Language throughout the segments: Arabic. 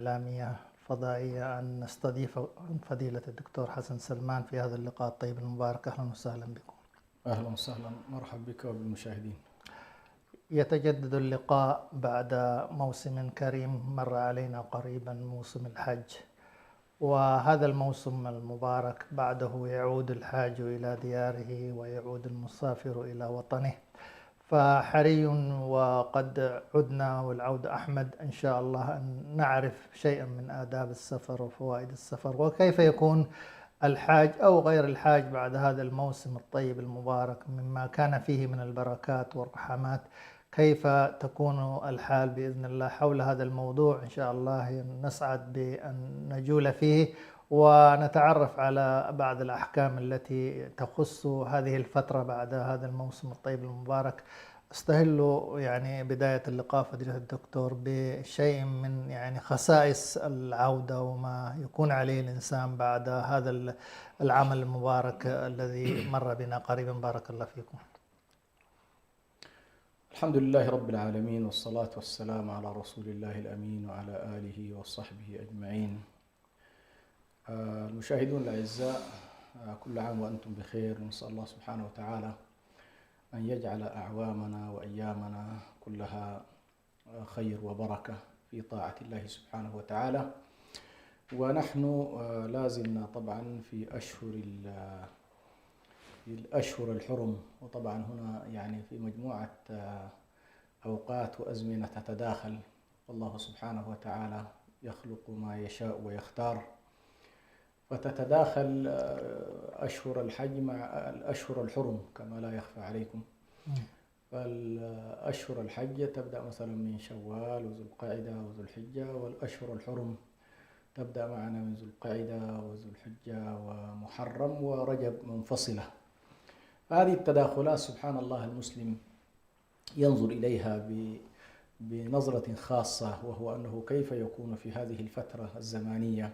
إعلامية فضائية أن نستضيف فضيلة الدكتور حسن سلمان في هذا اللقاء الطيب المبارك. أهلا وسهلا بكم. أهلا وسهلا، مرحبا بك وبالمشاهدين. يتجدد اللقاء بعد موسم كريم مر علينا قريبا، موسم الحج، وهذا الموسم المبارك بعده يعود الحاج إلى دياره ويعود المسافر إلى وطنه، فحري وقد عدنا والعود أحمد إن شاء الله أن نعرف شيئا من آداب السفر وفوائد السفر، وكيف يكون الحاج أو غير الحاج بعد هذا الموسم الطيب المبارك مما كان فيه من البركات والرحمات، كيف تكون الحال بإذن الله. حول هذا الموضوع إن شاء الله نسعد بأن نجول فيه ونتعرف على بعض الأحكام التي تخص هذه الفترة بعد هذا الموسم الطيب المبارك. استهل بداية اللقاء فضيلة الدكتور بشيء من خصائص العودة وما يكون عليه الإنسان بعد هذا العمل المبارك الذي مر بنا قريبا. بارك الله فيكم. الحمد لله رب العالمين، والصلاة والسلام على رسول الله الأمين وعلى آله وصحبه أجمعين. المشاهدون الأعزاء، كل عام وأنتم بخير، ونسأل الله سبحانه وتعالى أن يجعل أعوامنا وأيامنا كلها خير وبركة في طاعة الله سبحانه وتعالى. ونحن لازلنا طبعا في الأشهر الحرم، وطبعا هنا في مجموعة أوقات وأزمنة تتداخل، والله سبحانه وتعالى يخلق ما يشاء ويختار، فتتداخل أشهر الحج مع الأشهر الحرم كما لا يخفى عليكم. فالأشهر الحج تبدأ مثلا من شوال وذو القعدة وذو الحجة، والأشهر الحرم تبدأ معنا من ذو القعدة وذو الحجة ومحرم ورجب منفصلة. هذه التداخلات سبحان الله المسلم ينظر إليها بنظرة خاصة، وهو أنه كيف يكون في هذه الفترة الزمانية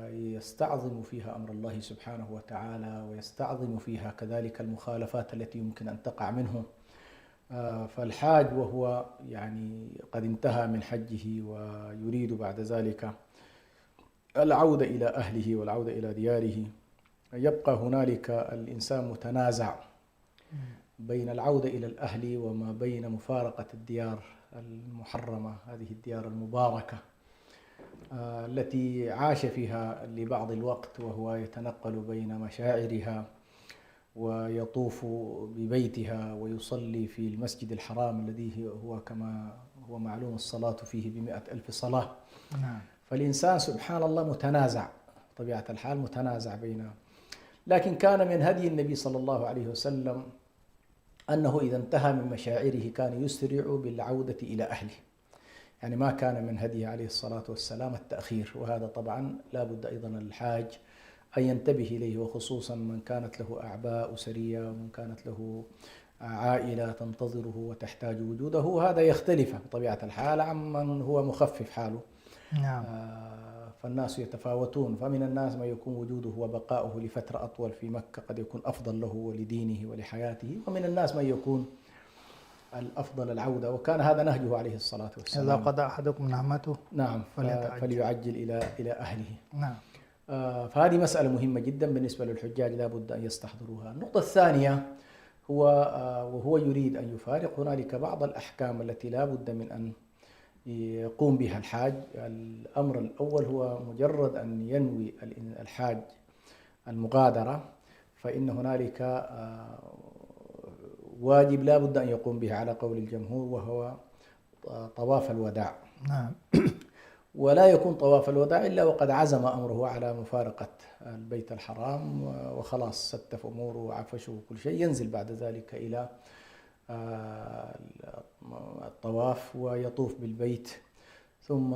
يستعظم فيها أمر الله سبحانه وتعالى، ويستعظم فيها كذلك المخالفات التي يمكن أن تقع منه. فالحاج وهو قد انتهى من حجه ويريد بعد ذلك العودة إلى أهله والعودة إلى دياره، يبقى هنالك الإنسان متنازع بين العودة إلى الأهل وما بين مفارقة الديار المحرمة، هذه الديار المباركة التي عاش فيها لبعض الوقت، وهو يتنقل بين مشاعرها ويطوف ببيتها ويصلي في المسجد الحرام الذي هو كما هو معلوم الصلاة فيه ب100,000 صلاة. فالإنسان سبحان الله متنازع، طبيعة الحال متنازع بين، لكن كان من هدي النبي صلى الله عليه وسلم أنه إذا انتهى من مشاعره كان يسرع بالعودة إلى أهله، ما كان من هديه عليه الصلاة والسلام التأخير، وهذا طبعا لا بد أيضا الحاج أن ينتبه إليه، وخصوصا من كانت له أعباء أسرية ومن كانت له عائلة تنتظره وتحتاج وجوده، وهذا يختلف بطبيعة الحال عمن هو مخفف حاله. نعم. فالناس يتفاوتون، فمن الناس من يكون وجوده وبقاؤه لفترة أطول في مكة قد يكون أفضل له ولدينه ولحياته، ومن الناس من يكون الأفضل العودة، وكان هذا نهجه عليه الصلاة والسلام. إذا قضى أحدكم نعمته نعم فليعجل إلى أهله. نعم. فهذه مسألة مهمة جدا بالنسبة للحجاج، لا بد أن يستحضروها. النقطة الثانية وهو يريد أن يفارق، هنالك بعض الأحكام التي لا بد من أن يقوم بها الحاج. الأمر الأول هو مجرد أن ينوي الحاج المغادرة، فإن هنالك واجب لا بد أن يقوم به على قول الجمهور، وهو طواف الوداع. نعم. ولا يكون طواف الوداع إلا وقد عزم أمره على مفارقة البيت الحرام، وخلاص ستف أموره وعفشه وكل شيء، ينزل بعد ذلك إلى الطواف ويطوف بالبيت، ثم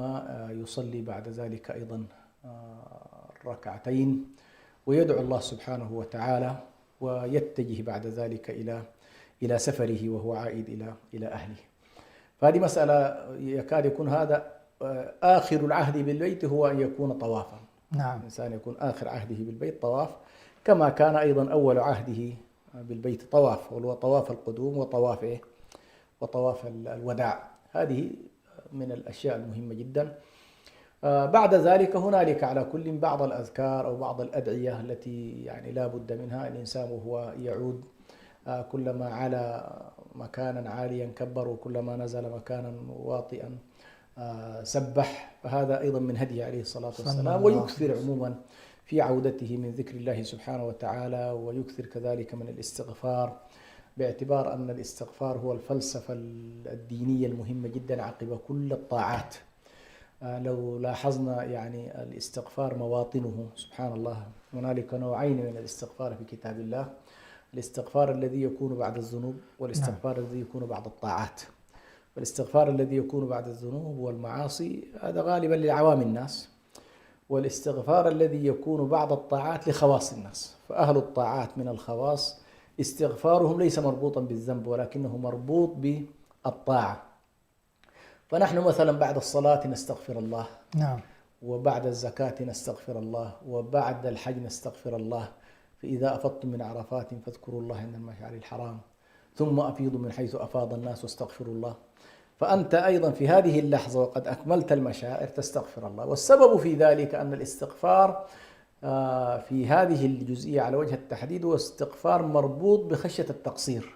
يصلي بعد ذلك أيضا ركعتين ويدعو الله سبحانه وتعالى، ويتجه بعد ذلك إلى سفره وهو عائد إلى أهله. فهذه مسألة يكاد يكون هذا آخر العهد بالبيت، هو أن يكون طوافا. نعم. الإنسان يكون آخر عهده بالبيت طواف، كما كان أيضا أول عهده بالبيت طواف، وهو طواف القدوم وطواف الوداع. هذه من الأشياء المهمة جدا. بعد ذلك هنالك على كل بعض الأذكار أو بعض الأدعية التي يعني لا بد منها. الإنسان وهو يعود كلما علا مكانا عاليا كبر، وكلما نزل مكانا واطئا سبح، فهذا أيضا من هديه عليه الصلاة والسلام. ويكثر عموما في عودته من ذكر الله سبحانه وتعالى، ويكثر كذلك من الاستغفار، باعتبار أن الاستغفار هو الفلسفة الدينية المهمة جدا عقب كل الطاعات. لو لاحظنا يعني الاستغفار مواطنه سبحان الله، هنالك نوعين من الاستغفار في كتاب الله: الاستغفار الذي يكون بعد الذنوب، والاستغفار الذي يكون بعد الطاعات. والاستغفار الذي يكون بعد الذنوب والمعاصي هذا غالبا لعوام الناس، والاستغفار الذي يكون بعد الطاعات لخواص الناس. فأهل الطاعات من الخواص استغفارهم ليس مربوطا بالذنب، ولكنه مربوط بالطاعة. فنحن مثلا بعد الصلاة نستغفر الله، نعم، وبعد الزكاة نستغفر الله، وبعد الحج نستغفر الله. فإذا أفضتم من عرفات فاذكروا الله عند المشعر الحرام، ثم أفيضوا من حيث أفاض الناس واستغفروا الله. فأنت أيضا في هذه اللحظة وقد أكملت المشاعر تستغفر الله. والسبب في ذلك أن الاستغفار في هذه الجزئية على وجه التحديد هو استغفار مربوط بخشية التقصير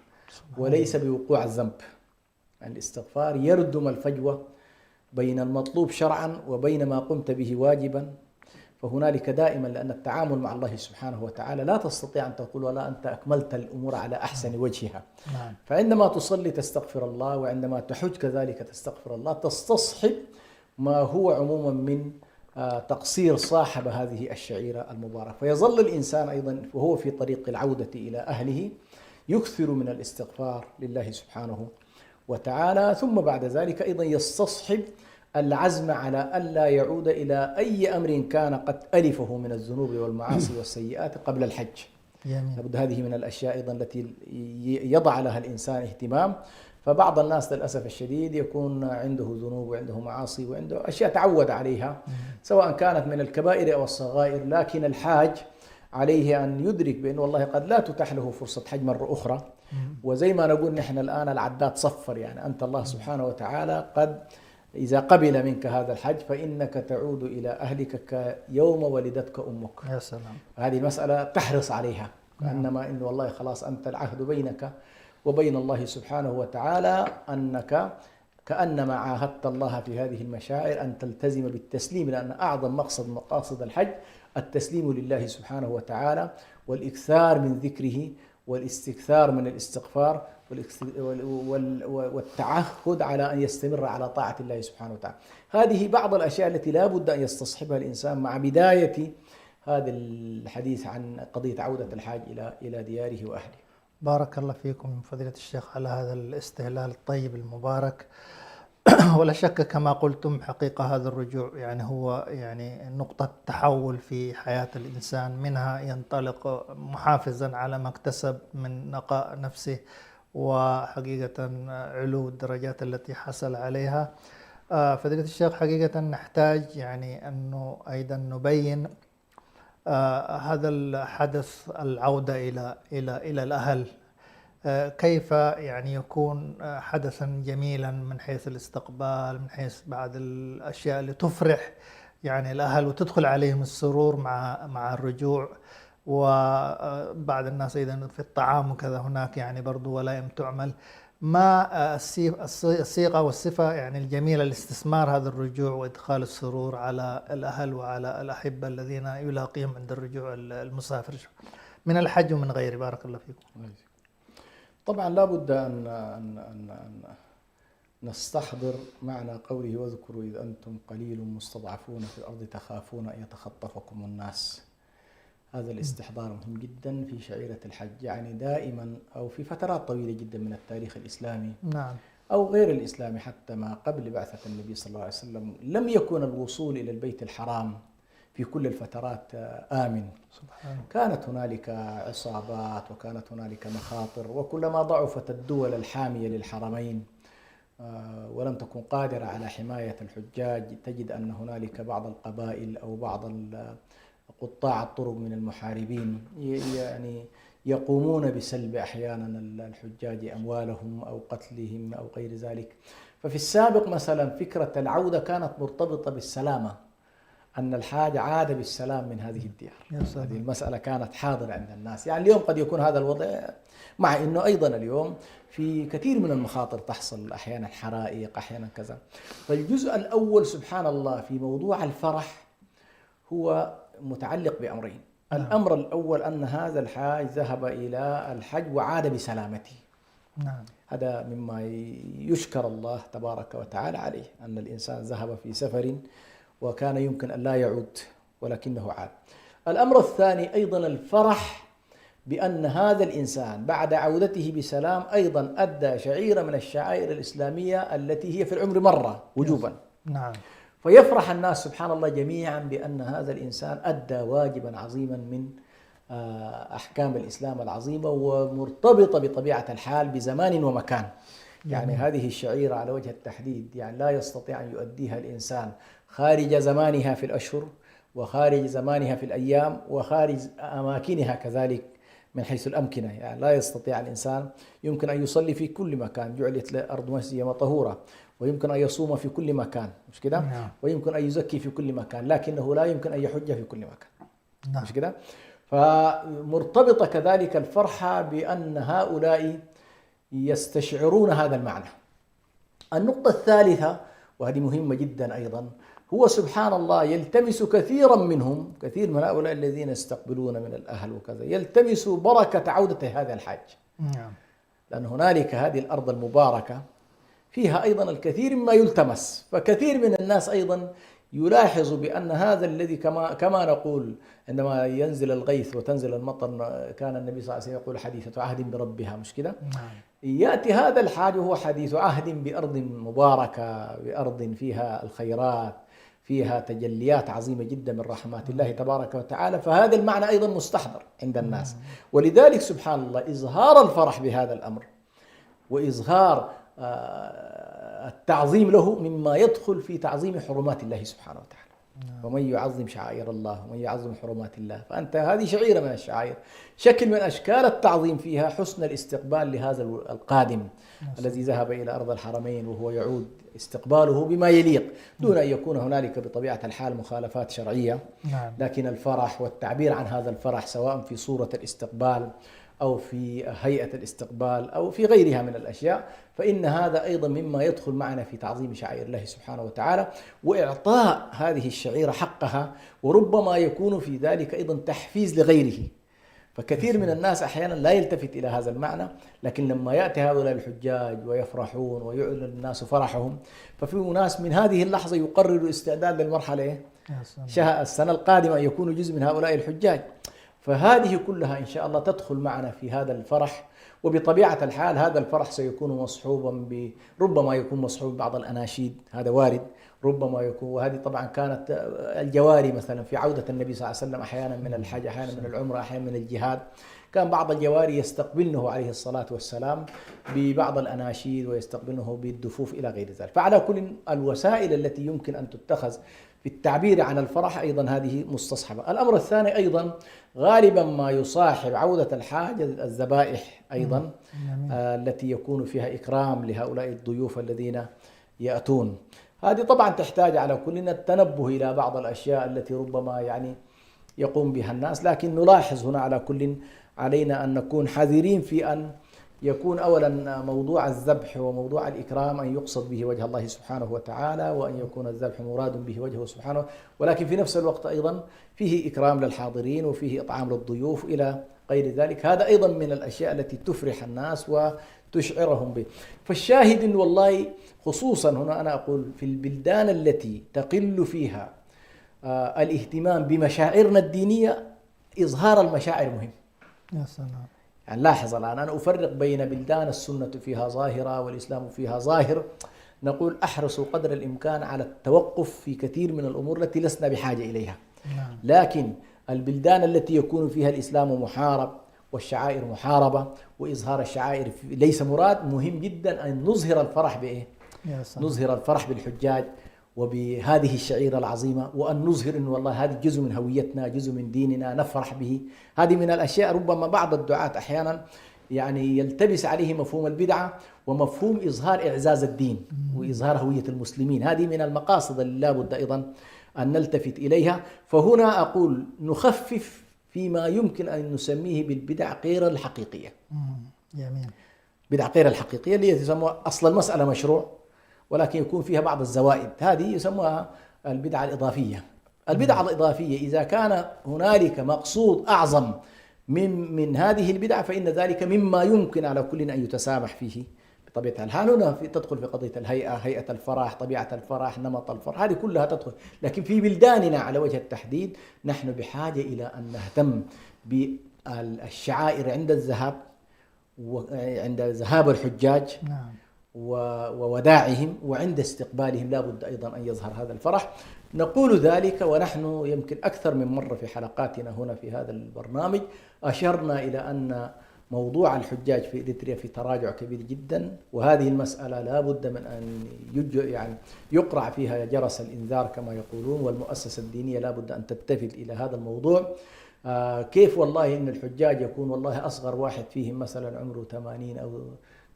وليس بوقوع الذنب. يعني الاستغفار يردم الفجوة بين المطلوب شرعا وبين ما قمت به واجبا. فهنالك دائما، لأن التعامل مع الله سبحانه وتعالى لا تستطيع أن تقول ولا أنت أكملت الأمور على أحسن وجهها. فعندما تصلي تستغفر الله، وعندما تحج كذلك تستغفر الله، تستصحب ما هو عموما من تقصير صاحب هذه الشعيرة المباركة. فيظل الإنسان أيضا وهو في طريق العودة إلى أهله يكثر من الاستغفار لله سبحانه وتعالى، ثم بعد ذلك أيضا يستصحب العزم على ألا يعود إلى أي أمر كان قد ألفه من الذنوب والمعاصي والسيئات قبل الحج. لابد هذه من الأشياء أيضا التي يضع لها الإنسان اهتمام. فبعض الناس للأسف الشديد يكون عنده ذنوب وعنده معاصي وعنده أشياء تعود عليها، سواء كانت من الكبائر أو الصغائر، لكن الحاج عليه أن يدرك بأنه والله قد لا تتاح له فرصة حج مرة أخرى. وزي ما نقول نحن الآن العداد صفر، يعني أنت الله سبحانه وتعالى قد إذا قبل منك هذا الحج فإنك تعود إلى أهلك كيوم ولدتك أمك. يا سلام. هذه مسألة تحرص عليها، كأنما إنه والله خلاص أنت العهد بينك وبين الله سبحانه وتعالى أنك كأنما عاهدت الله في هذه المشاعر أن تلتزم بالتسليم، لأن أعظم مقصد مقاصد الحج التسليم لله سبحانه وتعالى، والإكثار من ذكره، والاستكثار من الاستغفار، والتعهد على أن يستمر على طاعة الله سبحانه وتعالى. هذه بعض الأشياء التي لا بد أن يستصحبها الإنسان مع بداية هذا الحديث عن قضية عودة الحاج إلى دياره وأهله. بارك الله فيكم فضيلة الشيخ على هذا الاستهلال الطيب المبارك. ولا شك كما قلتم حقيقة هذا الرجوع يعني هو يعني نقطة تحول في حياة الإنسان، منها ينطلق محافظا على ما اكتسب من نقاء نفسه وحقيقة علو الدرجات التي حصل عليها. فضيلة الشيخ حقيقة نحتاج يعني أنه أيضا نبين هذا الحدث العودة إلى الأهل كيف يعني يكون حدثا جميلا من حيث الاستقبال، من حيث بعض الأشياء اللي تفرح يعني الأهل وتدخل عليهم السرور مع الرجوع. وبعض الناس أيضا في الطعام وكذا هناك يعني برضو ولائم تعمل. ما الصيغة والصفة يعني الجميلة لاستثمار هذا الرجوع وإدخال السرور على الأهل وعلى الأحبة الذين يلاقيهم عند الرجوع المسافر من الحج ومن غيره. بارك الله فيكم. طبعا لا بد أن نستحضر معنى قوله واذكروا إذ أنتم قليل مستضعفون في الأرض تخافون أن يتخطفكم الناس. هذا الاستحضار مهم جدا في شعيرة الحج، يعني دائما أو في فترات طويلة جدا من التاريخ الإسلامي نعم أو غير الإسلامي حتى ما قبل بعثة النبي صلى الله عليه وسلم لم يكن الوصول إلى البيت الحرام في كل الفترات آمن. كانت هنالك عصابات وكانت هنالك مخاطر، وكلما ضعفت الدول الحامية للحرمين ولم تكن قادرة على حماية الحجاج تجد أن هنالك بعض القبائل أو بعض قطاع الطرق من المحاربين يعني يقومون بسلب أحيانا الحجاج أموالهم أو قتلهم أو غير ذلك. ففي السابق مثلا فكرة العودة كانت مرتبطة بالسلامة، أن الحاج عاد بالسلام من هذه الديار. يا سلام. هذه المسألة كانت حاضرة عند الناس. يعني اليوم قد يكون هذا الوضع، مع أنه أيضا اليوم في كثير من المخاطر تحصل، أحيانا حرائق، أحيانا كذا. فالجزء الأول سبحان الله في موضوع الفرح هو متعلق بأمرين. الأمر الأول أن هذا الحاج ذهب إلى الحج وعاد بسلامته. نعم. هذا مما يشكر الله تبارك وتعالى عليه، أن الإنسان ذهب في سفر وكان يمكن أن لا يعود ولكنه عاد. الأمر الثاني أيضا الفرح بأن هذا الإنسان بعد عودته بسلام أيضا أدى شعيرة من الشعائر الإسلامية التي هي في العمر مرة وجوبا. نعم. فيفرح الناس سبحان الله جميعا بأن هذا الإنسان أدى واجبا عظيما من أحكام الإسلام العظيمة، ومرتبطة بطبيعة الحال بزمان ومكان. يعني هذه الشعيرة على وجه التحديد يعني لا يستطيع أن يؤديها الإنسان خارج زمانها في الأشهر، وخارج زمانها في الأيام، وخارج أماكنها كذلك من حيث الأمكنة. يعني لا يستطيع الإنسان، يمكن أن يصلي في كل مكان، جعلت الأرض مسجدا طهورا، ويمكن أن يصوم في كل مكان، مش كده؟ ويمكن أن يزكي في كل مكان، لكنه لا يمكن أن يحج في كل مكان، مش كده؟ فمرتبطة كذلك الفرحة بأن هؤلاء يستشعرون هذا المعنى. النقطة الثالثة وهذه مهمة جدا أيضا، هو سبحان الله يلتمس كثيرا منهم، كثير من هؤلاء الذين يستقبلون من الأهل وكذا، يلتمسوا بركة عودة هذا الحاج. لأن هنالك هذه الأرض المباركة فيها أيضا الكثير مما يلتمس. فكثير من الناس أيضا يلاحظ بأن هذا الذي كما نقول عندما ينزل الغيث وتنزل المطر، كان النبي صلى الله عليه وسلم يقول حديثة عهد بربها، مش كده؟ يأتي هذا الحاج وهو حديث عهد بأرض مباركة، بأرض فيها الخيرات، فيها تجليات عظيمة جدا من رحمات الله تبارك وتعالى. فهذا المعنى أيضا مستحضر عند الناس. ولذلك سبحان الله إظهار الفرح بهذا الأمر وإظهار التعظيم له مما يدخل في تعظيم حرمات الله سبحانه وتعالى. ومن يعظم شعائر الله ومن يعظم حرمات الله، فأنت هذه شعيرة من الشعائر، شكل من أشكال التعظيم فيها حسن الاستقبال لهذا القادم الذي ذهب إلى أرض الحرمين، وهو يعود استقباله بما يليق دون أن يكون هنالك بطبيعة الحال مخالفات شرعية. لكن الفرح والتعبير عن هذا الفرح سواء في صورة الاستقبال أو في هيئة الاستقبال أو في غيرها من الأشياء، فإن هذا أيضا مما يدخل معنا في تعظيم شعائر الله سبحانه وتعالى وإعطاء هذه الشعيرة حقها، وربما يكون في ذلك أيضا تحفيز لغيره. فكثير من الناس أحيانا لا يلتفت إلى هذا المعنى، لكن لما يأتي هؤلاء الحجاج ويفرحون ويعلن الناس فرحهم، ففي ناس من هذه اللحظة يقرروا استعداد للمرحلة السنة القادمة أن يكونوا جزء من هؤلاء الحجاج. فهذه كلها إن شاء الله تدخل معنا في هذا الفرح. وبطبيعة الحال هذا الفرح سيكون مصحوبا ربما يكون مصحوب بعض الأناشيد، هذا وارد، ربما يكون. وهذه طبعا كانت الجواري مثلا في عودة النبي صلى الله عليه وسلم أحيانا من الحج، أحيانا من العمرة، أحيانا من الجهاد، كان بعض الجواري يستقبلنه عليه الصلاة والسلام ببعض الأناشيد ويستقبلنه بالدفوف إلى غير ذلك. فعلى كل الوسائل التي يمكن أن تتخذ في التعبير عن الفرح أيضا هذه مستصحبة. الأمر الثاني أيضا غالبا ما يصاحب عودة الحاج الذبائح أيضا التي يكون فيها إكرام لهؤلاء الضيوف الذين يأتون. هذه طبعا تحتاج على كلنا التنبه إلى بعض الأشياء التي ربما يعني يقوم بها الناس، لكن نلاحظ هنا على كل علينا أن نكون حذرين في أن يكون أولا موضوع الذبح وموضوع الإكرام أن يقصد به وجه الله سبحانه وتعالى، وأن يكون الذبح مراد به وجهه سبحانه، ولكن في نفس الوقت أيضا فيه إكرام للحاضرين وفيه إطعام للضيوف إلى غير ذلك. هذا أيضا من الأشياء التي تفرح الناس وتشعرهم به. فالشاهد إن والله خصوصا هنا أنا أقول في البلدان التي تقل فيها الاهتمام بمشاعرنا الدينية، إظهار المشاعر مهم. يا سلام. يعني لاحظ الآن أنا أفرق بين بلدان السنة فيها ظاهرة والإسلام فيها ظاهر، نقول أحرصوا قدر الإمكان على التوقف في كثير من الأمور التي لسنا بحاجة إليها. لكن البلدان التي يكون فيها الإسلام محارب والشعائر محاربة وإظهار الشعائر ليس مراد، مهم جدا أن نظهر الفرح بإيه؟ نظهر الفرح بالحجاج وبهذه الشعيرة العظيمة، وأن نظهر أن والله هذا جزء من هويتنا، جزء من ديننا، نفرح به. هذه من الأشياء ربما بعض الدعاة أحيانا يعني يلتبس عليه مفهوم البدعة ومفهوم إظهار إعزاز الدين وإظهار هوية المسلمين. هذه من المقاصد اللي لا بد أيضا أن نلتفت إليها. فهنا أقول نخفف فيما يمكن أن نسميه بالبدع غير الحقيقية. جميل. بدع غير الحقيقية اللي يسموها أصل المسألة مشروع ولكن يكون فيها بعض الزوائد، هذه يسموها البدعة الإضافية. البدعة الإضافية إذا كان هنالك مقصود أعظم من هذه البدعة فإن ذلك مما يمكن على كل أن يتسامح فيه بطبيعة الحال. هنا تدخل في قضية الهيئة، هيئة الفرح، طبيعة الفرح، نمط الفرح، هذه كلها تدخل. لكن في بلداننا على وجه التحديد نحن بحاجة إلى أن نهتم بالشعائر عند الذهاب وعند ذهاب الحجاج ووداعهم وعند استقبالهم لا بد أيضا أن يظهر هذا الفرح. نقول ذلك ونحن يمكن أكثر من مرة في حلقاتنا هنا في هذا البرنامج أشرنا إلى أن موضوع الحجاج في إريتريا في تراجع كبير جدا، وهذه المسألة لا بد من أن يعني يقرع فيها جرس الإنذار كما يقولون، والمؤسسة الدينية لا بد أن تلتفت إلى هذا الموضوع. كيف والله إن الحجاج يكون والله أصغر واحد فيهم مثلا عمره 80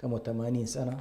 أو 80 سنة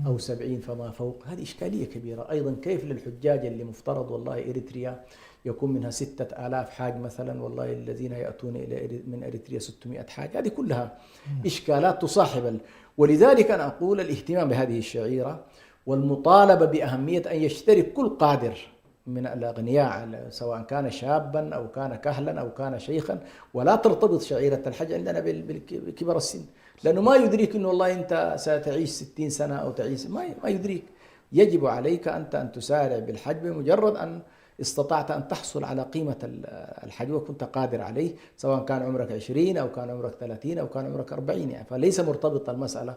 أو 70 فما فوق، هذه إشكالية كبيرة. أيضا كيف للحجاج اللي مفترض والله إريتريا يكون منها 6000 حاج مثلا، والله الذين يأتون إلى من إريتريا 600 حاج، هذه كلها إشكالات تصاحب. ولذلك أنا أقول الاهتمام بهذه الشعيرة والمطالبة بأهمية أن يشترك كل قادر من الأغنياء سواء كان شابا أو كان كهلا أو كان شيخا، ولا ترتبط شعيرة الحج عندنا بكبر السن، لأنه ما يدريك أنه والله أنت ستعيش 60 سنة أو تعيش، ما يدريك. يجب عليك أنت أن تسارع بالحج بمجرد أن استطعت أن تحصل على قيمة الحج وكنت قادر عليه، سواء كان عمرك 20 أو كان عمرك 30 أو كان عمرك 40 يعني. فليس مرتبطة المسألة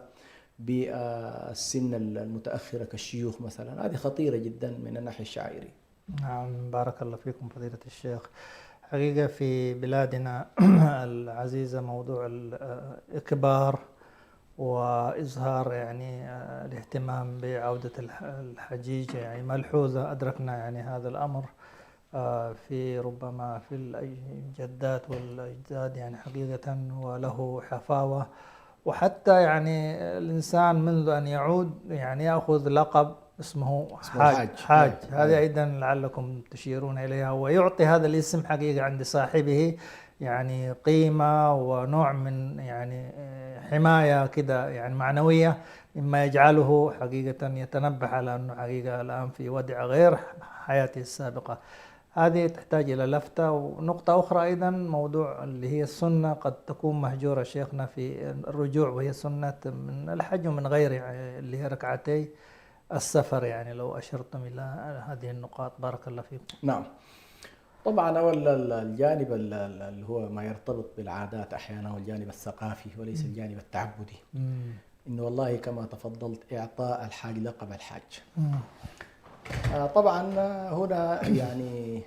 بالسن المتأخرة كالشيوخ مثلا، هذه خطيرة جدا من الناحية الشعائرية. نعم، بارك الله فيكم فضيلة الشيخ. حقيقة في بلادنا العزيزة موضوع الإكبار وإظهار يعني الاهتمام بعودة الحجيج يعني ملحوظة، أدركنا يعني هذا الأمر في ربما في الجدات والأجداد يعني حقيقة، وله حفاوة. وحتى يعني الإنسان منذ أن يعود يعني يأخذ لقب اسمه حاج. هذه أيضا لعلكم تشيرون إليها، ويعطي هذا الاسم حقيقة عند صاحبه يعني قيمة ونوع من يعني حماية كده يعني معنوية، مما يجعله حقيقة يتنبه على أنه حقيقة الآن في وضع غير حياته السابقة. هذه تحتاج إلى لفتة. ونقطة أخرى أيضا موضوع اللي هي السنة قد تكون مهجورة شيخنا في الرجوع، وهي سنة من الحج ومن غيره اللي هي ركعتي السفر، يعني لو أشرتم إلى هذه النقاط بارك الله فيكم. نعم طبعا، أولا الجانب اللي هو ما يرتبط بالعادات أحيانا والجانب الثقافي وليس الجانب التعبدي. إنه والله كما تفضلت إعطاء الحاج لقب الحاج. طبعا هنا يعني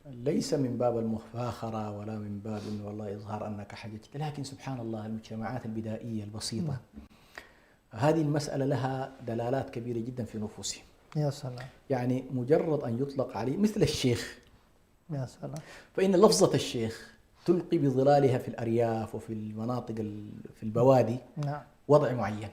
ليس من باب المفاخرة ولا من باب إنه والله إظهار أنك حججت، لكن سبحان الله المجتمعات البدائية البسيطة هذه المسألة لها دلالات كبيرة جدا في نفوسهم. يا سلام. يعني مجرد أن يطلق عليه مثل الشيخ، يا سلام، فإن لفظة الشيخ تلقي بظلالها في الأرياف وفي المناطق في البوادي وضع معين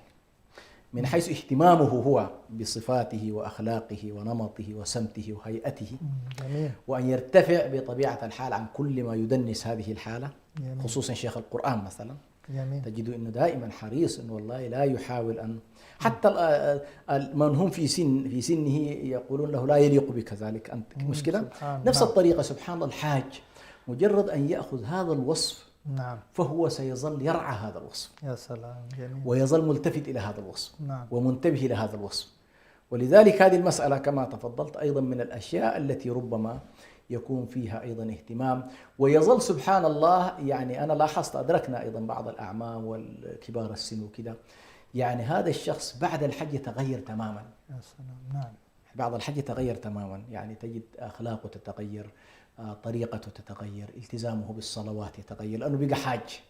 من حيث اهتمامه هو بصفاته وأخلاقه ونمطه وسمته وهيئته. جميل. وأن يرتفع بطبيعة الحال عن كل ما يدنس هذه الحالة. جميل. خصوصا شيخ القرآن مثلا. جميل. تجد أنه دائما حريص أنه والله لا يحاول أن حتى من هم في سنه يقولون له لا يليق بك ذلك أنت، مشكلة نفس الطريقة. سبحان الله الحاج مجرد أن يأخذ هذا الوصف فهو سيظل يرعى هذا الوصف. يا سلام. جميل. ويظل ملتفت إلى هذا الوصف. ومنتبه إلى هذا الوصف. ولذلك هذه المسألة كما تفضلت أيضا من الأشياء التي ربما يكون فيها أيضا اهتمام. ويظل سبحان الله يعني أنا لاحظت أدركنا أيضا بعض الأعمام والكبار السن وكذا، يعني هذا الشخص بعد الحج يتغير تماما. يا سلام. نعم. بعد الحج يتغير تماما، يعني تجد أخلاقه تتغير، طريقته تتغير، التزامه بالصلوات يتغير، لأنه بقى حاج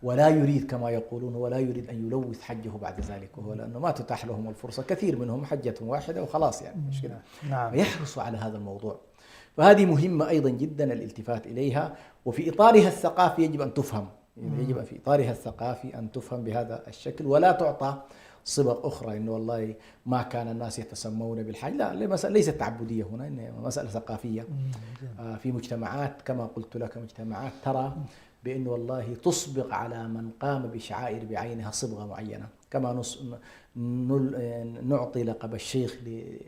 ولا يريد كما يقولون ولا يريد أن يلوث حجه بعد ذلك، وهو لأنه ما تتاح لهم الفرصة، كثير منهم حجة واحدة وخلاص يعني مش كده. فيحرصوا على هذا الموضوع. فهذه مهمة أيضا جدا الالتفات إليها، وفي إطارها الثقافي يجب أن تفهم، يجب في إطارها الثقافي أن تفهم بهذا الشكل، ولا تعطى صبغ أخرى، إنه والله ما كان الناس يتسمون بالحج، لا، ليست تعبدية هنا، إنها مسألة ثقافية. في مجتمعات كما قلت لك، مجتمعات ترى بأنه والله تصبغ على من قام بشعائر بعينها صبغة معينة، كما نعطي لقب الشيخ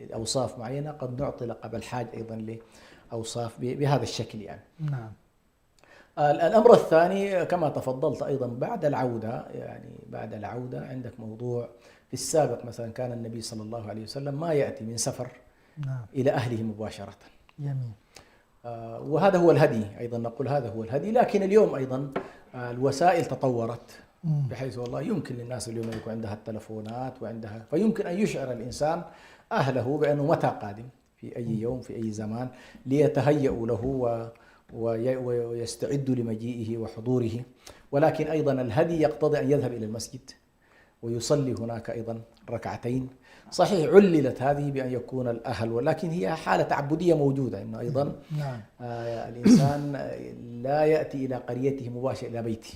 لأوصاف معينة، قد نعطي لقب الحاج أيضا لأوصاف بهذا الشكل يعني. نعم. الأمر الثاني كما تفضلت أيضا بعد العودة، يعني بعد العودة عندك موضوع في السابق مثلا كان النبي صلى الله عليه وسلم ما يأتي من سفر نعم. إلى أهله مباشرة. جميل. وهذا هو الهدي، أيضا نقول هذا هو الهدي. لكن اليوم أيضا الوسائل تطورت بحيث والله يمكن للناس اليوم يكون عندها التلفونات وعندها، فيمكن أن يشعر الإنسان أهله بأنه متى قادم في أي يوم في أي زمان، ليتهيئوا له ويستعدوا لمجيئه وحضوره. ولكن أيضا الهدي يقتضي أن يذهب إلى المسجد ويصلي هناك أيضا ركعتين. صحيح عللت هذه بأن يكون الأهل، ولكن هي حالة تعبدية موجودة، إنه أيضا الإنسان لا يأتي إلى قريته مباشرة إلى بيته،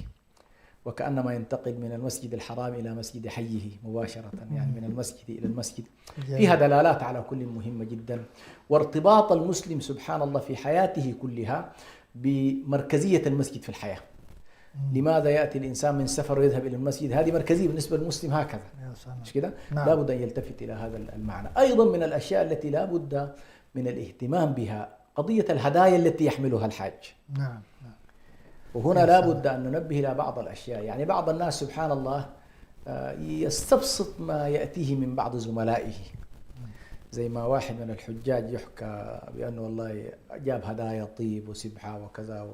وكأنما ينتقل من المسجد الحرام إلى مسجد حيه مباشرة، يعني من المسجد إلى المسجد. فيها دلالات على كل مهمة جدا، وارتباط المسلم سبحان الله في حياته كلها بمركزية المسجد في الحياة. لماذا يأتي الإنسان من سفر ويذهب إلى المسجد؟ هذه مركزية بالنسبة للمسلم هكذا، مش كده؟ لا بد أن يلتفت إلى هذا المعنى. أيضا من الأشياء التي لا بد من الاهتمام بها قضية الهدايا التي يحملها الحاج. نعم. وهنا لا بد أن ننبه إلى بعض الأشياء. يعني بعض الناس سبحان الله يستبسط ما يأتيه من بعض زملائه، زي ما واحد من الحجاج يحكى بأنه والله جاب هدايا طيب وسبحة وكذا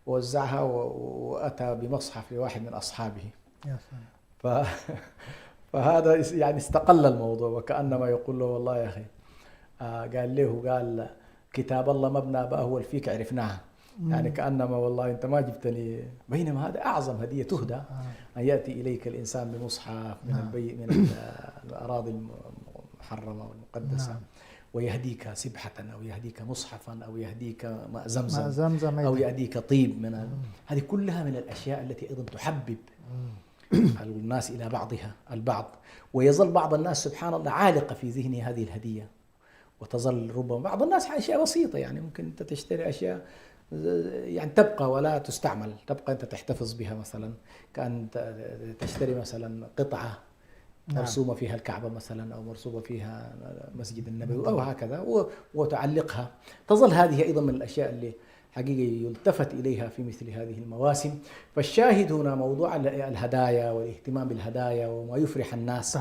ووزعها وأتى بمصحف لواحد من أصحابه. فهذا يعني استقل الموضوع، وكأنما يقول له والله يا أخي قال كتاب الله ما بناباه والفيك عرفناها، يعني كأنما والله أنت ما جبتني، بينما هذا أعظم هدية تهدى، أن يأتي إليك الإنسان بمصحف من الأراضي المحرمة والمقدسة، ويهديك سبحة أو يهديك مصحفا أو يهديك ماء زمزم أو يهديك طيب هذه كلها من الأشياء التي أيضا تحبب الناس إلى بعضها البعض. ويظل بعض الناس سبحان الله عالقة في ذهنه هذه الهدية، وتظل ربما بعض الناس أشياء بسيطة، يعني ممكن أنت تشتري أشياء يعني تبقى ولا تستعمل، تبقى أنت تحتفظ بها، مثلا كأن تشتري مثلا قطعة مرسومة فيها الكعبة مثلا، أو مرسومة فيها مسجد النبوي أو هكذا، وتعلقها. تظل هذه أيضا من الأشياء اللي حقيقة يلتفت إليها في مثل هذه المواسم. فالشاهد هنا موضوع الهدايا والاهتمام بالهدايا وما يفرح الناس،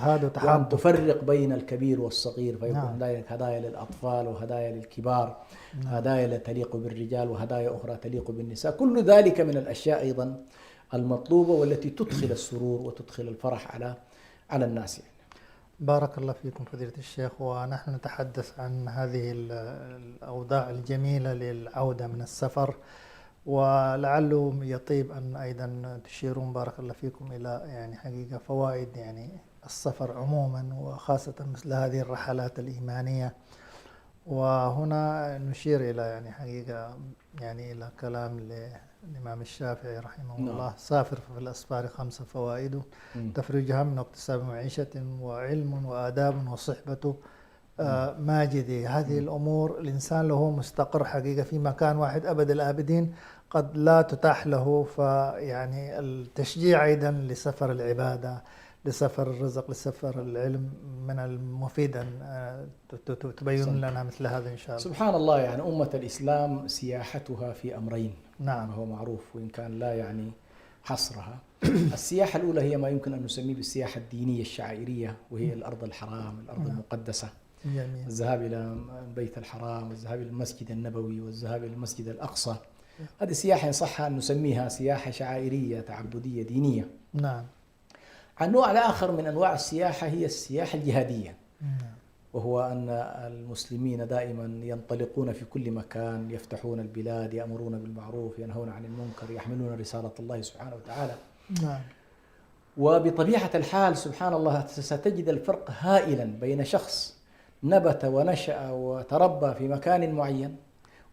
وأن تفرق بين الكبير والصغير، فيكون هدايا للأطفال وهدايا للكبار، هدايا تليق بالرجال وهدايا أخرى تليق بالنساء. كل ذلك من الأشياء أيضا المطلوبة والتي تدخل السرور وتدخل الفرح على الناس يعني. بارك الله فيكم فضيلة الشيخ. ونحن نتحدث عن هذه الأوضاع الجميلة للعودة من السفر، ولعله يطيب أن أيضا تشيرون بارك الله فيكم إلى يعني حقيقة فوائد يعني السفر عموما، وخاصة مثل هذه الرحلات الإيمانية. وهنا نشير إلى يعني حقيقة يعني إلى كلام الإمام الشافعي رحمه الله: سافر في الأسفار 5 فوائد: تفريج هم واكتساب معيشة وعلم وآداب وصحبة ماجدي. هذه الأمور الإنسان له مستقر حقيقة في مكان واحد أبد الآبدين قد لا تتاح له، فيعني التشجيع أيضا لسفر العبادة، لسفر الرزق، لسفر العلم، من المفيد أن تبين لنا مثل هذا إن شاء الله. سبحان الله، يعني أمة الإسلام سياحتها في أمرين، نعم، وهو معروف وإن كان لا يعني حصرها. السياحة الأولى هي ما يمكن أن نسميه بالسياحة الدينية الشعائرية، وهي الأرض الحرام، الأرض المقدسة، جميل. الذهاب إلى بيت الحرام، والذهاب إلى المسجد النبوي، والذهاب إلى المسجد الأقصى. هذه سياحة إن صح أن نسميها سياحة شعائرية تعبدية دينية. نعم. النوع الآخر من أنواع السياحة هي السياحة الجهادية، وهو أن المسلمين دائما ينطلقون في كل مكان، يفتحون البلاد، يأمرون بالمعروف، ينهون عن المنكر، يحملون رسالة الله سبحانه وتعالى. نعم. وبطبيعة الحال سبحان الله ستجد الفرق هائلا بين شخص نبت ونشأ وتربى في مكان معين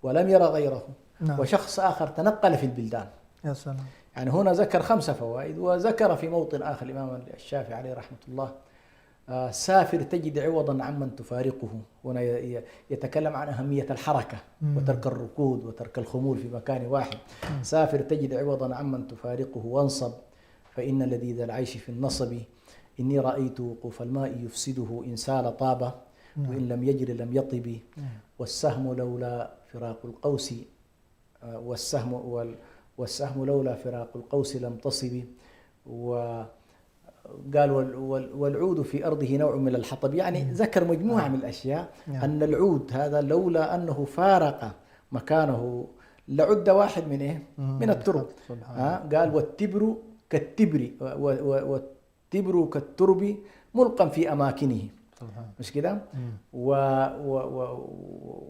ولم يرى غيره، نعم، وشخص آخر تنقل في البلدان. يا سلام. يعني هنا ذكر 5 فوائد، وذكر في موطن آخر الإمام الشافعي عليه رحمة الله سافر تجد عوضا عمن تفارقه. هنا يتكلم عن أهمية الحركة وترك الركود وترك الخمول في مكان واحد. سافر تجد عوضا عمن تفارقه، وانصب فإن لذيذ العيش في النصب. إني رأيت وقوف الماء يفسده إن سال طاب، وإن لم يجر لم يطب. والسهم لولا فراق القوس والسهم لولا فراق القوس لم تصب. وقال والعود في أرضه نوع من الحطب، يعني ذكر مجموعة من الأشياء. أن العود هذا لولا أنه فارق مكانه لعد واحد من إيه؟ من الترب. قال والتبر كالتبر والتبر كالترب ملقا في أماكنه، مش كده؟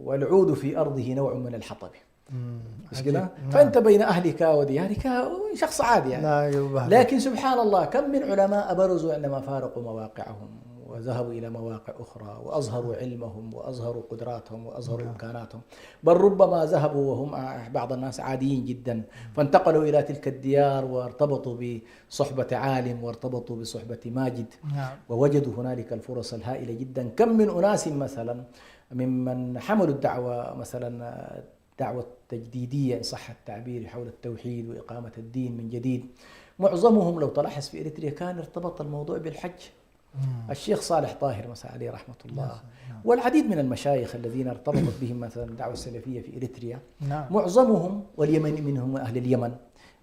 والعود في أرضه نوع من الحطب، مش كده؟ فأنت بين أهلك وديارك شخص عادي يعني. لكن سبحان الله كم من علماء برزوا عندما فارقوا مواقعهم وذهبوا إلى مواقع أخرى وأظهروا علمهم وأظهروا قدراتهم وأظهروا إمكاناتهم، بل ربما ذهبوا وهم بعض الناس عاديين جدا، فانتقلوا إلى تلك الديار وارتبطوا بصحبة عالم وارتبطوا بصحبة ماجد، ووجدوا هنالك الفرص الهائلة جدا. كم من أناس مثلا ممن حملوا الدعوة مثلا دعوة تجديدية إن صح التعبير حول التوحيد وإقامة الدين من جديد، معظمهم لو تلاحظ في إريتريا كان ارتبط الموضوع بالحج. الشيخ صالح طاهر مثلا عليه رحمة الله، والعديد من المشايخ الذين ارتبطت بهم مثلا الدعوة السلفية في إريتريا، معظمهم واليمن منهم أهل اليمن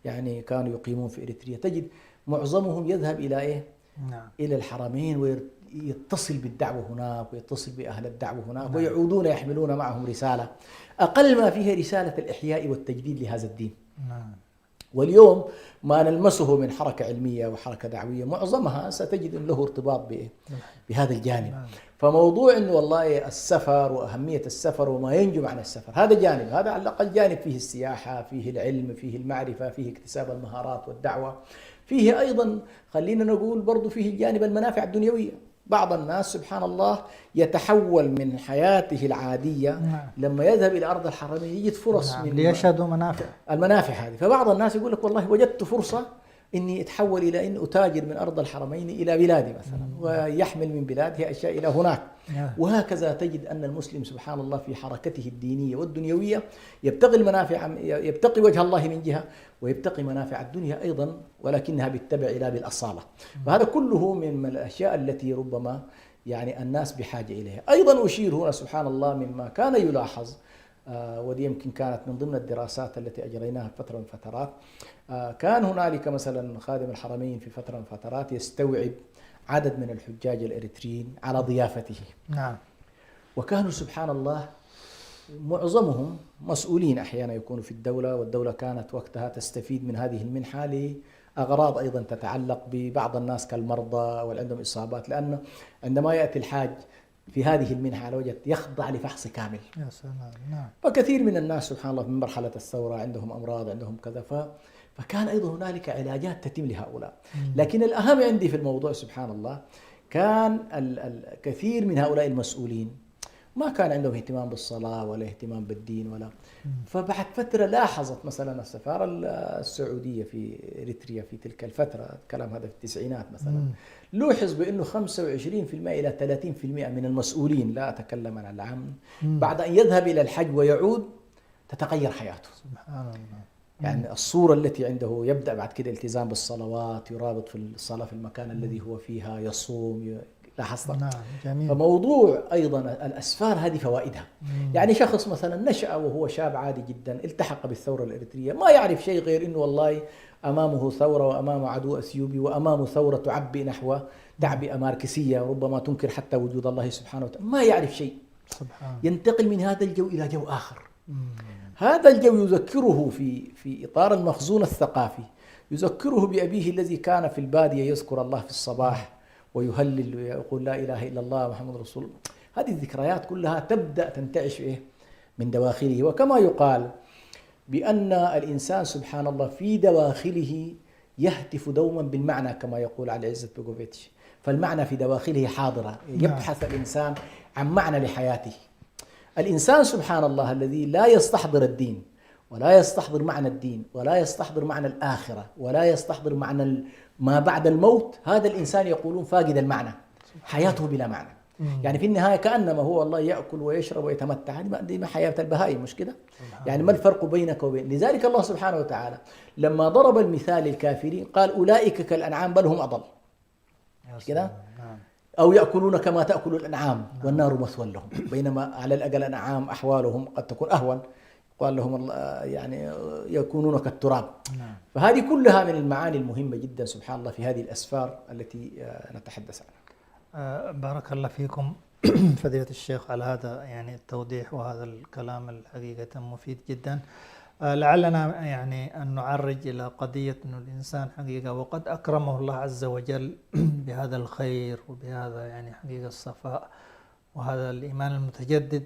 يعني كانوا يقيمون في إريتريا، تجد معظمهم يذهب إلى إيه؟ إلى الحرمين ويتصل بالدعوة هناك ويتصل بأهل الدعوة هناك، ويعودون يحملون معهم رسالة أقل ما فيها رسالة الإحياء والتجديد لهذا الدين. واليوم ما نلمسه من حركة علمية وحركة دعوية معظمها ستجد أن له ارتباط بهذا الجانب. فموضوع أنه والله السفر وأهمية السفر وما ينجم عن السفر هذا جانب، هذا على الأقل جانب فيه السياحة، فيه العلم، فيه المعرفة، فيه اكتساب المهارات والدعوة، فيه أيضا خلينا نقول برضو فيه جانب المنافع الدنيوية. بعض الناس سبحان الله يتحول من حياته العادية لما يذهب إلى أرض الحرمين يجد فرص من ليشهدوا المنافع هذه. فبعض الناس يقول لك والله وجدت فرصة إني أتحول إلى أن أتاجر من أرض الحرمين إلى بلادي مثلا، ويحمل من بلاده أشياء إلى هناك. وهكذا تجد أن المسلم سبحان الله في حركته الدينية والدنيوية يبتغي المنافع، يبتغي وجه الله من جهة، ويبتغي منافع الدنيا أيضا، ولكنها بالتبع إلى بالأصالة. فهذا كله من الأشياء التي ربما يعني الناس بحاجة إليها. أيضا أشير هنا سبحان الله مما كان يلاحظ، ودي يمكن كانت من ضمن الدراسات التي أجريناها فترة من فترات، كان هنالك مثلا خادم الحرمين في فترة من فترات يستوعب عدد من الحجاج الإريتريين على ضيافته. وكانوا سبحان الله معظمهم مسؤولين أحيانا يكونوا في الدولة، والدولة كانت وقتها تستفيد من هذه المنحة لأغراض أيضا تتعلق ببعض الناس كالمرضى واللي عندهم إصابات، لأنه عندما يأتي الحاج في هذه المنحة على وجه يخضع لفحص كامل. يا سلام. فكثير من الناس سبحان الله من مرحلة الثورة عندهم أمراض عندهم كذا، فكان أيضا هنالك علاجات تتم لهؤلاء. لكن الأهم عندي في الموضوع سبحان الله كان الكثير من هؤلاء المسؤولين ما كان عندهم اهتمام بالصلاة ولا اهتمام بالدين ولا. فبعد فترة لاحظت مثلا السفارة السعودية في إريتريا في تلك الفترة، الكلام هذا في التسعينات مثلا، لوحظ بأنه 25% إلى 30% من المسؤولين، لا أتكلم عن العام، بعد أن يذهب إلى الحج ويعود تتغير حياته. سبحان الله. يعني الصورة التي عنده يبدأ بعد كده التزام بالصلوات، يرابط في الصلاة في المكان الذي هو فيها، يصوم، لاحظت؟ جميل. فموضوع أيضا الأسفار هذه فوائدها. يعني شخص مثلا نشأ وهو شاب عادي جدا، التحق بالثورة الإريترية، ما يعرف شيء غير إنه والله أمامه ثورة وأمامه عدو أثيوبي وأمامه ثورة تعبئ نحو تعبئة ماركسية ربما تنكر حتى وجود الله سبحانه وتعالى، ما يعرف شيء. ينتقل من هذا الجو إلى جو آخر. هذا الجو يذكره في إطار المخزون الثقافي، يذكره بأبيه الذي كان في البادية يذكر الله في الصباح ويهلل ويقول لا إله إلا الله محمد رسول الله. هذه الذكريات كلها تبدأ تنتعش من دواخله. وكما يقال بأن الإنسان سبحان الله في دواخله يهتف دوما بالمعنى كما يقول علي عزت بيغوفيتش، فالمعنى في دواخله حاضرة، يبحث الإنسان عن معنى لحياته. الإنسان سبحان الله الذي لا يستحضر الدين ولا يستحضر معنى الدين ولا يستحضر معنى الآخرة ولا يستحضر معنى ما بعد الموت، هذا الإنسان يقولون فاقد المعنى. حياته بلا معنى. يعني في النهاية كأنما هو والله يأكل ويشرب ويتمتع، هذه دي ما حياة البهائم، مش كده؟ يعني ما الفرق بينك وبين؟ لذلك الله سبحانه وتعالى لما ضرب المثال للكافرين قال أولئك كالأنعام بل هم أضل، مش كده؟ نعم. أو يأكلون كما تأكل الأنعام والنار مثوى لهم، بينما على الأقل الأنعام أحوالهم قد تكون أهون، قال لهم يعني يكونون كالتراب. نعم. فهذه كلها من المعاني المهمة جدا سبحان الله في هذه الأسفار التي نتحدث عنها. بارك الله فيكم فضيلة الشيخ على هذا يعني التوضيح وهذا الكلام الحقيقة مفيد جدا. لعلنا يعني أن نعرج إلى قضية أن الإنسان حقيقة وقد أكرمه الله عز وجل بهذا الخير وبهذا يعني حقيقة الصفاء وهذا الإيمان المتجدد.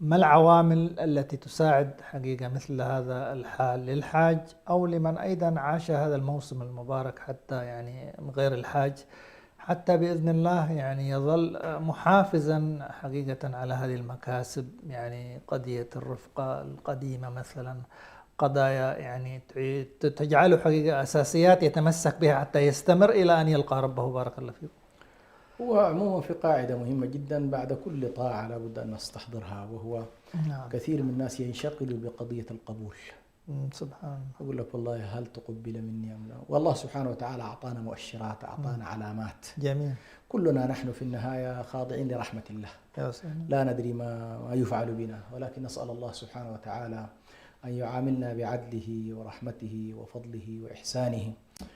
ما العوامل التي تساعد حقيقة مثل هذا الحال للحاج أو لمن أيضا عاش هذا الموسم المبارك حتى يعني من غير الحاج، حتى بإذن الله يعني يظل محافظا حقيقة على هذه المكاسب، يعني قضية الرفقة القديمة مثلا، قضايا يعني تجعله حقيقة أساسيات يتمسك بها حتى يستمر إلى أن يلقى ربه. بارك الله فيكم. هو عموما في قاعدة مهمة جدا بعد كل طاعة لابد أن نستحضرها، وهو نعم. كثير من الناس ينشغلوا بقضية القبول. سبحان الله. أقول لك والله هل تقبل مني أم لا؟ والله سبحانه وتعالى أعطانا مؤشرات، أعطانا علامات. جميل. كلنا نحن في النهاية خاضعين لرحمة الله، لا ندري ما يفعل بنا، ولكن نسأل الله سبحانه وتعالى أن يعاملنا بعدله ورحمته وفضله وإحسانه.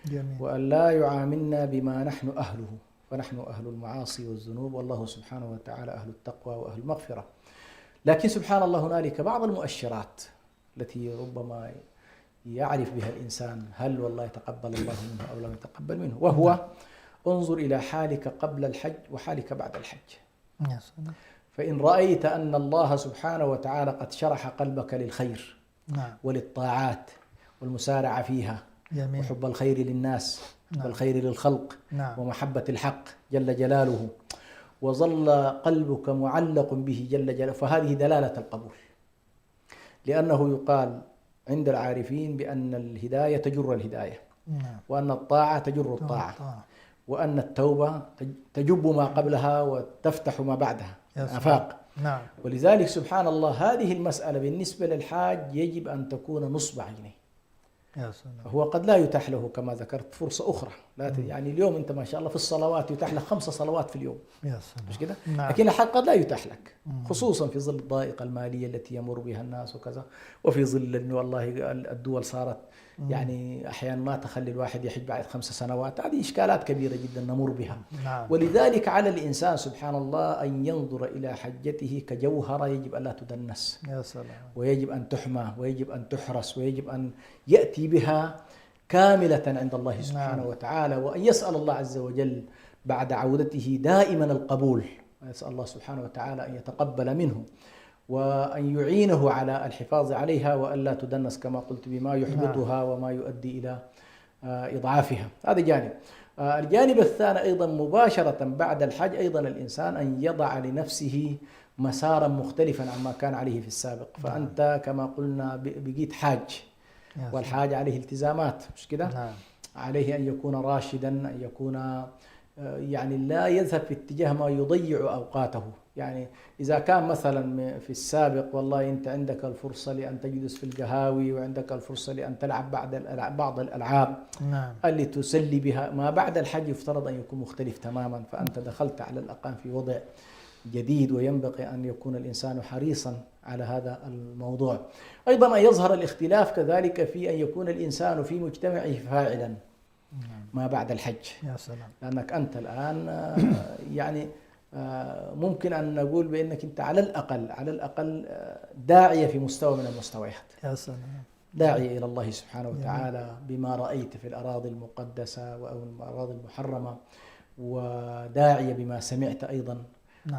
جميل. وأن لا يعاملنا بما نحن أهله، فنحن أهل المعاصي والذنوب، والله سبحانه وتعالى أهل التقوى وأهل المغفرة. لكن سبحان الله هنالك بعض المؤشرات التي ربما يعرف بها الإنسان هل والله تقبل الله منه أو لم يتقبل منه، وهو انظر إلى حالك قبل الحج وحالك بعد الحج. فإن رأيت أن الله سبحانه وتعالى قد شرح قلبك للخير وللطاعات والمسارعة فيها، وحب الخير للناس والخير للخلق ومحبة الحق جل جلاله، وظل قلبك معلق به جل جلاله، فهذه دلالة القبول. لأنه يقال عند العارفين بأن الهداية تجر الهداية، وأن الطاعة تجر الطاعة، وأن التوبة تجب ما قبلها وتفتح ما بعدها آفاق. ولذلك سبحان الله هذه المسألة بالنسبة للحاج يجب أن تكون نصب عينيه. هو قد لا يتاح له كما ذكرت فرصة أخرى، لا يعني اليوم أنت ما شاء الله في الصلوات يتاح لك 5 صلوات في اليوم، مش كده؟ لكن الحج قد لا يتاح لك، خصوصا في ظل الضائقة المالية التي يمر بها الناس وكذا، وفي ظل أنه والله الدول صارت يعني أحيانا ما تخلي الواحد يحج بعد 5 سنوات. هذه إشكالات كبيرة جدا نمر بها. ولذلك على الإنسان سبحان الله أن ينظر إلى حجته كجوهرة يجب أن لا تدنس، ويجب أن تحمى، ويجب أن تحرس، ويجب أن يأتي بها كاملة عند الله سبحانه وتعالى، وأن يسأل الله عز وجل بعد عودته دائما القبول، ويسأل الله سبحانه وتعالى أن يتقبل منه وأن يعينه على الحفاظ عليها وألا تدنس كما قلت بما يحبطها وما يؤدي إلى إضعافها. هذا جانب. الجانب الثاني أيضا مباشرة بعد الحج أيضا الإنسان أن يضع لنفسه مسارا مختلفا عما كان عليه في السابق. فأنت كما قلنا بقيت حاج، والحاج عليه التزامات، مش كده؟ عليه أن يكون راشدا، أن يكون يعني لا يذهب في اتجاه ما يضيع أوقاته. يعني إذا كان مثلا في السابق والله أنت عندك الفرصة لأن تجلس في القهاوي، وعندك الفرصة لأن تلعب بعض الألعاب اللي تسلي بها، ما بعد الحج يفترض أن يكون مختلف تماما. فأنت دخلت على الأقل في وضع جديد، وينبغي أن يكون الإنسان حريصا على هذا الموضوع. أيضا أن يظهر الاختلاف كذلك في أن يكون الإنسان في مجتمعه فاعلا ما بعد الحج. يا سلام. لأنك أنت الآن يعني ممكن أن نقول بأنك أنت على الأقل داعية في مستوى من المستويات. يا سلام. داعية إلى الله سبحانه وتعالى بما رأيت في الأراضي المقدسة أو الأراضي المحرمة، وداعية بما سمعت أيضا،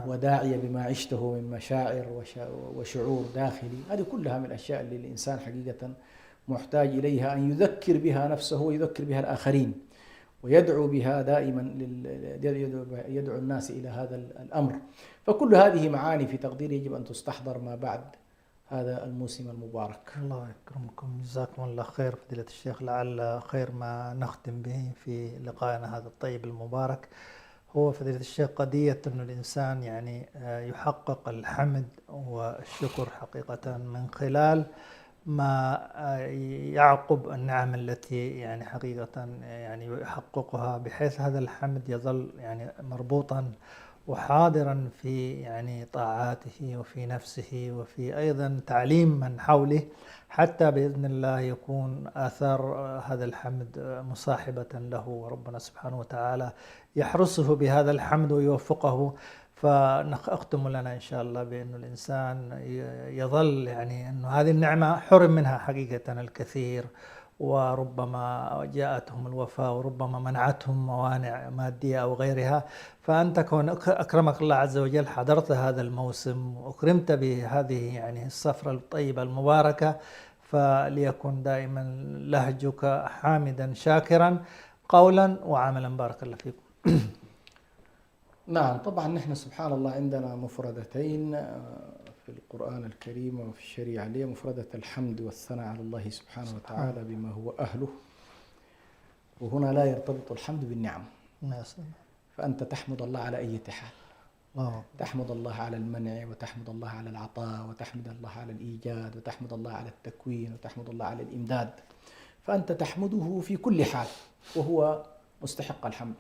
وداعية بما عشته من مشاعر وشعور داخلي. هذه كلها من الأشياء اللي الإنسان حقيقة محتاج إليها، أن يذكر بها نفسه ويذكر بها الآخرين، ويدعو بها دائما يدعو الناس إلى هذا الأمر. فكل هذه معاني في تقديري يجب أن تستحضر ما بعد هذا الموسم المبارك. الله يكرمكم، جزاكم الله خير فضيلة الشيخ. لعل خير ما نختم به في لقائنا هذا الطيب المبارك هو فضيلة الشيخ قضية أن الإنسان يعني يحقق الحمد والشكر حقيقة من خلال ما يعقب النعم التي يعني حقيقة يعني يحققها، بحيث هذا الحمد يظل يعني مربوطا وحاضرا في يعني طاعاته وفي نفسه وفي أيضا تعليم من حوله، حتى بإذن الله يكون آثار هذا الحمد مصاحبة له، وربنا سبحانه وتعالى يحرسه بهذا الحمد ويوفقه. فأختم لنا إن شاء الله بأن الإنسان يظل يعني أن هذه النعمة حرم منها حقيقة الكثير، وربما جاءتهم الوفاة وربما منعتهم موانع مادية أو غيرها. فأنت كون أكرمك الله عز وجل حضرت هذا الموسم وأكرمت بهذه يعني السفرة الطيبة المباركة، فليكن دائما لهجك حامدا شاكرا قولا وعملا. بارك الله فيكم. نعم، طبعا نحن سبحان الله عندنا مفردتين في القرآن الكريم وفي الشريعة، اللي هي مفردة الحمد والثناء على الله سبحانه وتعالى بما هو أهله. وهنا لا يرتبط الحمد بالنعم، فأنت تحمد الله على أي حال. تحمد الله على المنع، وتحمد الله على العطاء، وتحمد الله على الإيجاد، وتحمد الله على التكوين، وتحمد الله على الإمداد. فأنت تحمده في كل حال وهو مستحق الحمد،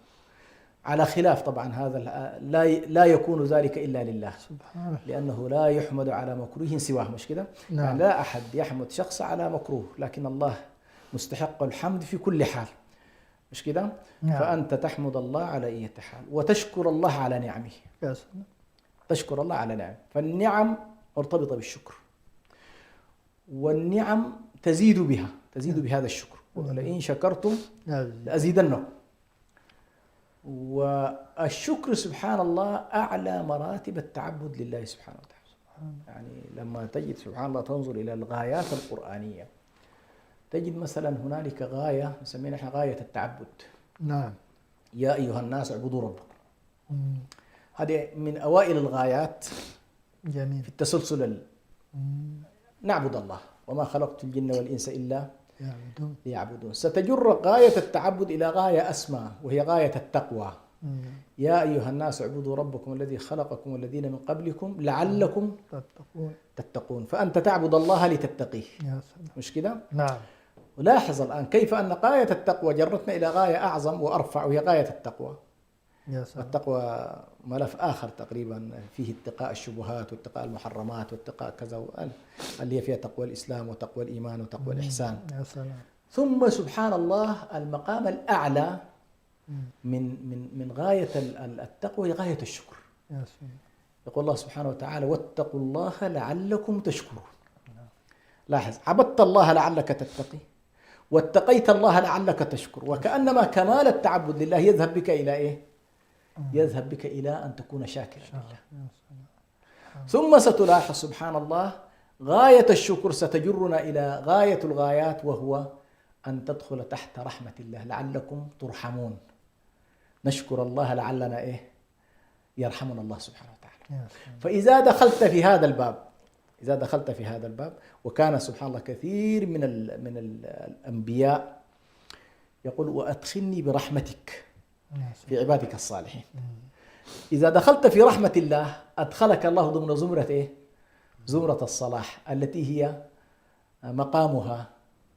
على خلاف طبعا هذا لا يكون ذلك إلا لله سبحانه، لأنه لا يحمد على مكروه سواه، مش كده؟ نعم. يعني لا أحد يحمد شخص على مكروه، لكن الله مستحق الحمد في كل حال، مش كده؟ نعم. فأنت تحمد الله على أي حال، وتشكر الله على نعمه. تشكر الله على نعمه، فالنعم مرتبطة بالشكر، والنعم تزيد بهذا الشكر، ولئن شكرتم لأزيدنكم. والشكر سبحان الله أعلى مراتب التعبد لله سبحانه وتعالى. يعني لما تجد سبحان الله تنظر إلى الغايات القرآنية، تجد مثلا هنالك غاية نسميها نحن غاية التعبد. نعم. يا أيها الناس اعبدوا ربكم. هذه من أوائل الغايات. جميل. في التسلسل نعبد الله، وما خلقت الجن والإنس إلا ليعبدون. ستجر غاية التعبد إلى غاية أسمى، وهي غاية التقوى. يا أيها الناس اعبدوا ربكم الذي خلقكم والذين من قبلكم لعلكم تتقون. فأنت تعبد الله لتتقيه، مش كده؟ نعم. ولاحظ الآن كيف أن غاية التقوى جرتنا إلى غاية أعظم وأرفع، وهي غاية التقوى. والتقوى ملف آخر تقريبا فيه اتقاء الشبهات واتقاء المحرمات واتقاء كذا، اللي هي فيها تقوى الإسلام وتقوى الإيمان وتقوى الإحسان. يا سلام. ثم سبحان الله المقام الأعلى من غاية التقوى هي غاية الشكر. يا سلام. يقول الله سبحانه وتعالى واتقوا الله لعلكم تشكرون. لاحظ، عبدت الله لعلك تتقي، واتقيت الله لعلك تشكر، وكأنما كمال التعبد لله يذهب بك إلى إيه؟ يذهب بك إلى أن تكون شاكرا لله. ثم ستلاحظ سبحان الله غاية الشكر ستجرنا إلى غاية الغايات، وهو أن تدخل تحت رحمة الله لعلكم ترحمون. نشكر الله لعلنا إيه؟ يرحمنا الله سبحانه وتعالى. فإذا دخلت في هذا الباب، وكان سبحان الله كثير من الأنبياء يقول وأدخلني برحمتك في عبادك الصالحين. إذا دخلت في رحمة الله أدخلك الله ضمن زمرة إيه؟ زمرة الصلاح، التي هي مقامها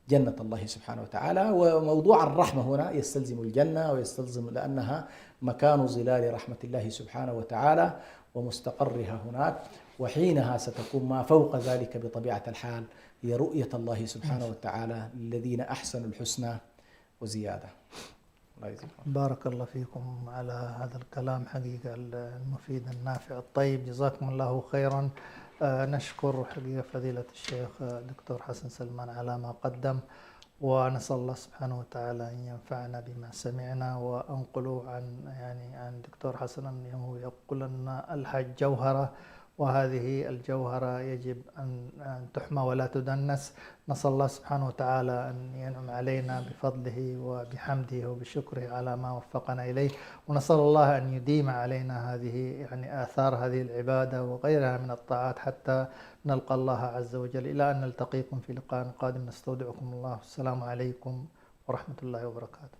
جنة الله سبحانه وتعالى. وموضوع الرحمة هنا يستلزم الجنة، ويستلزم لأنها مكان ظلال رحمة الله سبحانه وتعالى ومستقرها هناك. وحينها ستكون ما فوق ذلك بطبيعة الحال هي رؤية الله سبحانه وتعالى للذين أحسنوا الحسنى وزيادة. بارك الله فيكم على هذا الكلام حقيقة المفيد النافع الطيب، جزاكم الله خيرا. نشكر حقيقة فضيلة الشيخ دكتور حسن سلمان على ما قدم، ونسأل الله سبحانه وتعالى أن ينفعنا بما سمعنا. وأنقلوا عن دكتور حسن أنه يقول لنا الحج جوهرة، وهذه الجوهرة يجب أن تحمى ولا تدنس. نسأل الله سبحانه وتعالى أن ينعم علينا بفضله وبحمده وبشكره على ما وفقنا إليه، ونسأل الله أن يديم علينا هذه آثار هذه العبادة وغيرها من الطاعات حتى نلقى الله عز وجل. إلى أن نلتقيكم في لقاء قادم، نستودعكم الله. السلام عليكم ورحمة الله وبركاته.